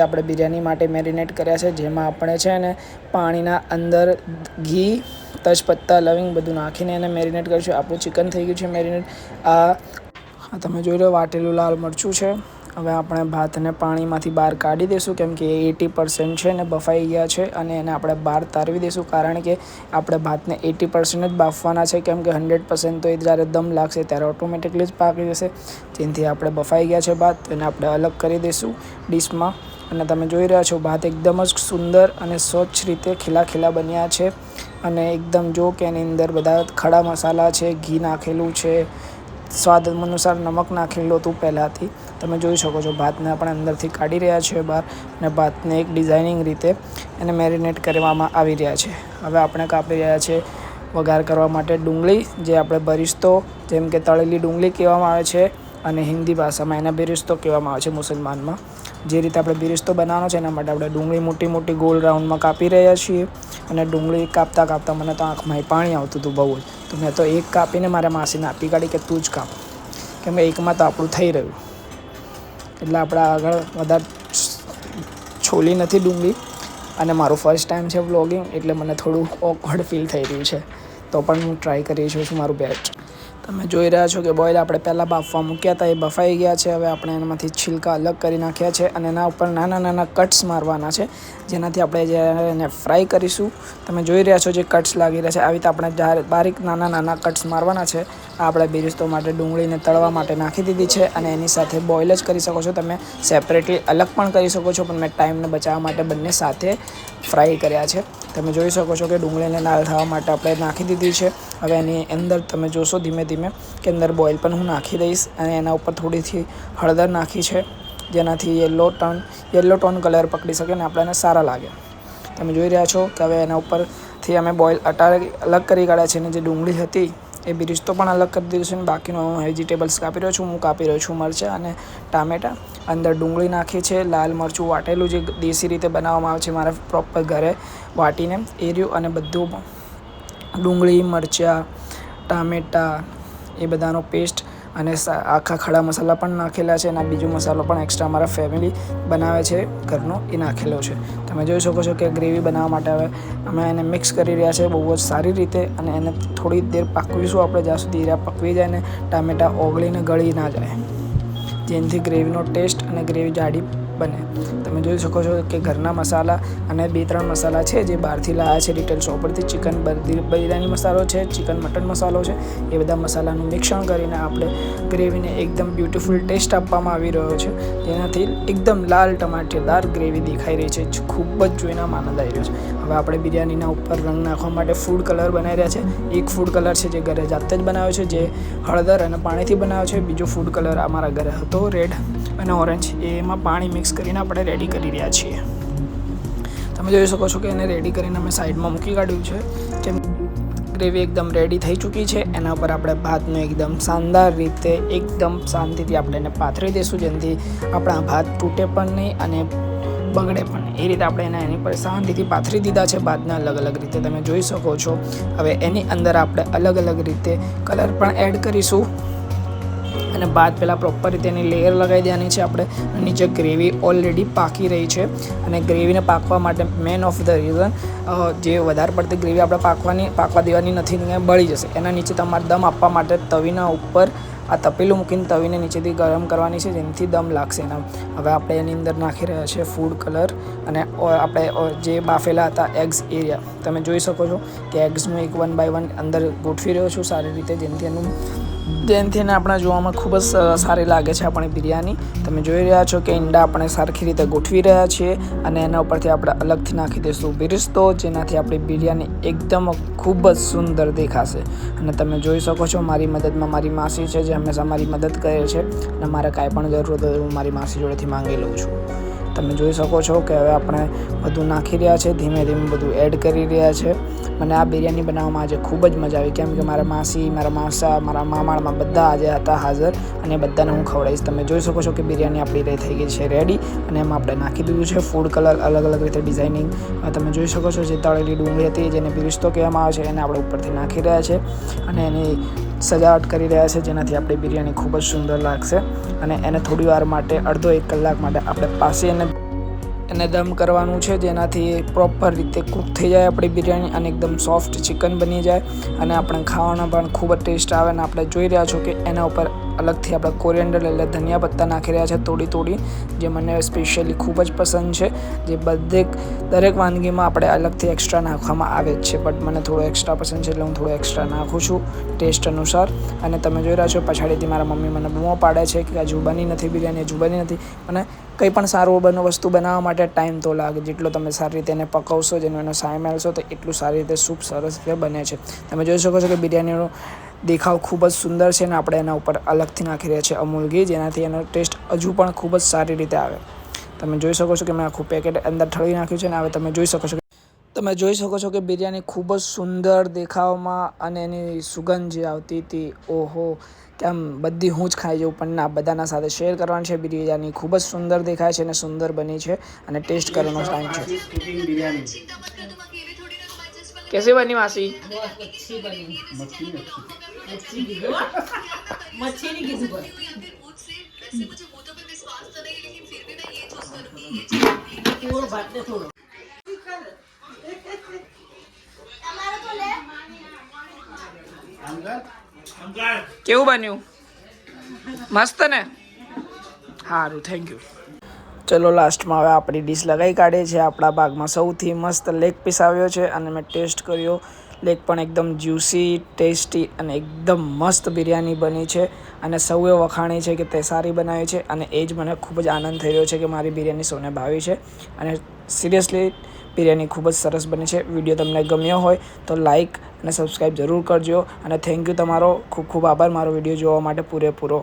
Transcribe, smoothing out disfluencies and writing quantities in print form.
આપણે બિરયાની માટે મેરિનેટ કર્યા છે, જેમાં આપણે છે ને પાણીના અંદર ઘી, તજપત્તા, લવિંગ બધું નાખીને એને મેરિનેટ કરીશું. આપણું ચિકન થઈ ગયું છે મેરિનેટ. આ તમે જોઈ લો વાટેલું લાલ મરચું છે. હવે આપણે ભાતને પાણીમાંથી બહાર કાઢી દઈશું, કેમ કે 80% છે ને બફાઈ ગયા છે અને એને આપણે બહાર તારવી દઈશું, કારણ કે આપણે ભાતને 80% જ બાફવાના છે, કેમ કે 100% તો એ જ્યારે દમ લાગશે ત્યારે ઓટોમેટિકલી જ પાકી જશે. જેનાથી આપણે બફાઈ ગયા છે ભાત, એને આપણે અલગ કરી દઈશું ડીશમાં. અને તમે જોઈ રહ્યા છો ભાત એકદમ જ સુંદર અને સ્વચ્છ રીતે ખીલા બન્યા છે. અને એકદમ જો કે એની અંદર બધા ખડા મસાલા છે, ઘી નાખેલું છે, સ્વાદ અનુસાર નમક નાખેલું હતું પહેલાંથી. તમે જોઈ શકો છો ભાતને આપણે અંદરથી કાઢી રહ્યા છીએ બહાર, અને ભાતને એક ડિઝાઇનિંગ રીતે એને મેરિનેટ કરવામાં આવી રહ્યા છે. હવે આપણે કાપી રહ્યા છે વઘાર કરવા માટે ડુંગળી, જે આપણે બરિસ્તો જેમ કે તળેલી ડુંગળી કહેવામાં આવે છે, અને હિન્દી ભાષામાં એને બિરિસ્તો કહેવામાં આવે છે મુસલમાનમાં. જે રીતે આપણે બિરિસ્તો બનાવવાનો છે એના માટે આપણે ડુંગળી મોટી ગોલ રાઉન્ડમાં કાપી રહ્યા છીએ. અને ડુંગળી કાપતા મને તો આંખમાં પાણી આવતું હતું બહુ જ. તો મેં તો એક કાપીને મારા માસીને આપી કાઢી કે તું જ કાપ, કેમ કે એકમાં તો આપણું થઈ રહ્યું. એટલે આપણે આગળ વધારે છોલી નથી ડુંગળી. અને મારું ફર્સ્ટ ટાઈમ છે વ્લોગિંગ, એટલે મને થોડું ઓકવર્ડ ફીલ થઈ રહ્યું છે. તો પણ હું ટ્રાય કરી રહ્યો છું મારું બેસ્ટ. તમે જોઈ રહ્યા છો કે બોઇલ આપણે પહેલાં બાફવા મૂક્યા હતા, એ બફાઈ ગયા છે. હવે આપણે એનામાંથી છિલકા અલગ કરી નાખ્યા છે અને એના ઉપર નાના કટ્સ મારવાના છે, જેનાથી આપણે જ્યારે એને ફ્રાય કરીશું. તમે જોઈ રહ્યા છો જે કટ્સ લાગી રહ્યા છે, આવી રીતે આપણે જ્યારે બારીક નાના કટ્સ મારવાના છે. આપણે બિરિસ્તો માટે ડુંગળીને તળવા માટે નાખી દીધી છે, અને એની સાથે બોઇલ જ કરી શકો છો તમે. સેપરેટલી અલગ પણ કરી શકો છો, પણ મેં ટાઈમને બચાવવા માટે બંને સાથે ફ્રાય કર્યા છે. તમે જોઈ શકો છો કે ડુંગળીને લાલ થવા માટે આપણે નાખી દીધી છે. હવે એની અંદર તમે જોશો ધીમે કે અંદર બોઇલ પણ હું નાખી દઈશ, અને એના ઉપર થોડીથી હળદર નાખી છે, જેનાથી યલો ટોન કલર પકડી શકે અને આપણને સારા લાગે. તમે જોઈ રહ્યા છો કે હવે એના ઉપરથી અમે બોઇલ અલગ કરી કાઢ્યા છે, અને જે ડુંગળી હતી એ બિરિસ્તો પણ અલગ કરી દીધું છે. અને બાકીનો હું વેજીટેબલ્સ કાપી રહ્યો છું. હું કાપી રહ્યો છું મરચાં અને ટામેટાં. અંદર ડુંગળી નાખી છે, લાલ મરચું વાટેલું જે દેશી રીતે બનાવવામાં આવે છે મારા પ્રોપર ઘરે વાટીને એ રહ્યું. અને બધું ડુંગળી, મરચાં, ટામેટાં એ બધાનો પેસ્ટ અને આખા ખડા મસાલા પણ નાખેલા છે. અને બીજો મસાલો પણ એક્સ્ટ્રા મારા ફેમિલી બનાવે છે ઘરનો, એ નાખેલો છે. તમે જોઈ શકો છો કે ગ્રેવી બનાવવા માટે હવે અમે એને મિક્સ કરી રહ્યા છે બહુ જ સારી રીતે. અને એને થોડી દેર પાકવીશું આપણે, જ્યાં સુધી એરા પકવી જાય ને ટામેટાં ઓગળીને ગળી ના જાય, જેનાથી ગ્રેવીનો ટેસ્ટ અને ગ્રેવી જાડી બને. તમે જોઈ શકો છો કે ઘરના મસાલા અને 2-3 મસાલા છે જે બહારથી લાવ્યા છે રિટેલ શોપ પરથી. ચિકન બિરયાની મસાલો છે, ચિકન મટન મસાલો છે. એ બધા મસાલાનું મિશ્રણ કરીને આપણે ગ્રેવીને એકદમ બ્યુટીફુલ ટેસ્ટ આપવામાં આવી રહ્યો છે, જેનાથી એકદમ લાલ ટમાટેદાર ગ્રેવી દેખાઈ રહી છે. ખૂબ જ જોઈને આનંદ આવી રહ્યો છે. હવે આપણે બિરયાનીના ઉપર રંગ નાખવા માટે ફૂડ કલર બનાવી રહ્યા છે. એક ફૂડ કલર છે જે ઘરે જાતે જ બનાવ્યો છે, જે હળદર અને પાણીથી બનાવ્યો છે. બીજો ફૂડ કલર અમારા ઘરે હતો રેડ અને ઓરેન્જ, એમાં પાણી મિક્સ કરીને આપણે રેડી કરી રહ્યા છીએ. તમે જોઈ શકો છો કે એને રેડી કરીને અમે સાઈડમાં મૂકી કાઢ્યું છે. જેમ ગ્રેવી એકદમ રેડી થઈ ચૂકી છે, એના ઉપર આપણે ભાતનો એકદમ શાનદાર રીતે એકદમ શાંતિથી આપણે એને પાથરી દઈશું, જેનાથી આપણા ભાત તૂટે પણ નહીં અને બગડે પણ. એ રીતે આપણે એની પર શાંતિથી પાથરી દીધા છે ભાતને અલગ રીતે. તમે જોઈ શકો છો. હવે એની અંદર આપણે અલગ રીતે કલર પણ એડ કરીશું, અને ભાત પહેલાં પ્રોપર રીતે એની લેયર લગાવી દેવાની છે આપણે. નીચે ગ્રેવી ઓલરેડી પાકી રહી છે, અને ગ્રેવીને પાકવા માટે મેન ઓફ ધ રીઝન, જે વધારે પડતી ગ્રેવી આપણે પાકવા દેવાની નથી, બળી જશે. એના નીચે તમારે દમ આપવા માટે તવીના ઉપર આ તપેલું મૂકીને તવીને નીચેથી ગરમ કરવાની છે, જેનાથી દમ લાગશે એના. હવે આપણે એની અંદર નાખી રહ્યા છીએ ફૂડ કલર, અને આપણે જે બાફેલા હતા એગ્સ એરિયા તમે જોઈ શકો છો કે એગ્સનું એક 1 by 1 અંદર ગોઠવી રહ્યો છું સારી રીતે, જેનાથી એને આપણા જોવામાં ખૂબ જ સારી લાગે છે આપણી બિરયાની. તમે જોઈ રહ્યા છો કે ઈંડા આપણે સરખી રીતે ગોઠવી રહ્યા છીએ, અને એના ઉપરથી આપણે અલગથી નાખી દઈશું બિરિસ્તો, જેનાથી આપણી બિરયાની એકદમ ખૂબ જ સુંદર દેખાશે. અને તમે જોઈ શકો છો મારી મદદમાં મારી માસી છે, જે હંમેશા મારી મદદ કરે છે, અને મારે કાંઈ પણ જરૂરત હોય હું મારી માસી જોડેથી માંગી લઉં છું. તમે જોઈ શકો છો કે હવે આપણે બધું નાખી રહ્યા છે, ધીમે બધું એડ કરી રહ્યા છે. મને આ બિરયાની બનાવવામાં આજે ખૂબ જ મજા આવી, કેમ કે મારા માસી, મારા માસા, મારા મામામાં બધા આજે હતા હાજર, અને બધાને હું ખવડાવીશ. તમે જોઈ શકો છો કે બિરયાની આપણી થઈ ગઈ છે રેડી, અને એમાં આપણે નાખી દીધું છે ફૂડ કલર અલગ રીતે ડિઝાઇનિંગ. તમે જોઈ શકો છો જે તળેલી ડુંગળી હતી, જેને બિરિસ્તો કહેવામાં આવે છે, એને આપણે ઉપરથી નાખી રહ્યા છે, અને એની સજાવટ કરી રહ્યા છે, જેનાથી આપણી બિરયાની ખૂબ જ સુંદર લાગશે. અને એને થોડી વાર માટે 1.5 કલાક માટે આપણે પાસે એને એને દમ કરવાનું છે, જેનાથી પ્રોપર રીતે કૂક થઈ જાય આપણી બિરયાની અને એકદમ સોફ્ટ ચિકન બની જાય અને આપણે ખાવાના પણ ખૂબ જ ટેસ્ટ આવે. અને આપણે જોઈ રહ્યા છો કે એના ઉપર અલગથી આપણે કોરિએન્ડર એટલે ધનિયા પત્તા નાખી રહ્યા છે તોડી, જે મને સ્પેશિયલી ખૂબ જ પસંદ છે. જે દરેક વાનગીમાં આપણે અલગથી એક્સ્ટ્રા નાખવામાં આવે જ છે, બટ મને થોડો એક્સ્ટ્રા પસંદ છે એટલે હું થોડો એક્સ્ટ્રા નાખું છું ટેસ્ટ અનુસાર. અને તમે જોઈ રહ્યા છો પછાડીથી મારા મમ્મી મને બૂમો પાડે છે કે હજુ બની નથી બિરયાની, હજુ બની નથી. અને કંઈ પણ સારું વસ્તુ બનાવવા માટે ટાઈમ તો લાગે. જેટલો તમે સારી રીતે એને પકવશો, જેનો એનો સાય મેળશો, તો એટલું સારી રીતે સૂપ સરસ રીતે બને છે. તમે જોઈ શકો છો કે બિરયાનીનો દેખાવ ખૂબ જ સુંદર છે અને આપણે એના ઉપર અલગથી નાખી રહ્યા છીએ અમૂલ ઘી, જેનાથી એનો ટેસ્ટ હજુ પણ ખૂબ જ સારી રીતે આવે. તમે જોઈ શકો છો કે મેં આખું પેકેટ અંદર ઠળી નાખ્યું છે અને હવે તમે જોઈ શકો છો કે બિરયાની ખૂબ જ સુંદર દેખાવમાં અને એની સુગંધ જે આવતી હતી, ઓહો કેમ બધી હું જ ખાઈ જાઉં. પણ ના, બધાના સાથે શેર કરવાની છે. બિરયાની ખૂબ જ સુંદર દેખાય છે અને સુંદર બની છે અને ટેસ્ટ કરવાનો ટાઈમ છે. कैसे बनी मासी? કેવું બન્યું? મસ્ત ને? સારું, થેન્ક યુ. ચલો લાસ્ટમાં હવે આપણી ડીશ લગાવી કાઢીએ છીએ. આપણા ભાગમાં સૌથી મસ્ત લેગ પીસ આવ્યો છે અને મેં ટેસ્ટ કર્યો. લેગ પણ એકદમ જ્યુસી, ટેસ્ટી અને એકદમ મસ્ત બિરયાની બની છે અને સૌએ વખાણી છે કે તે સારી બનાવી છે. અને એ જ મને ખૂબ જ આનંદ થઈ રહ્યો છે કે મારી બિરયાની સૌને ભાવી છે. અને સિરિયસલી બિરયાની ખૂબ જ સરસ બની છે. વિડીયો તમને ગમ્યો હોય તો લાઇક અને સબસ્ક્રાઈબ જરૂર કરજો. અને થેન્ક યુ તમારો ખૂબ ખૂબ આભાર મારો વિડીયો જોવા માટે પૂરેપૂરો.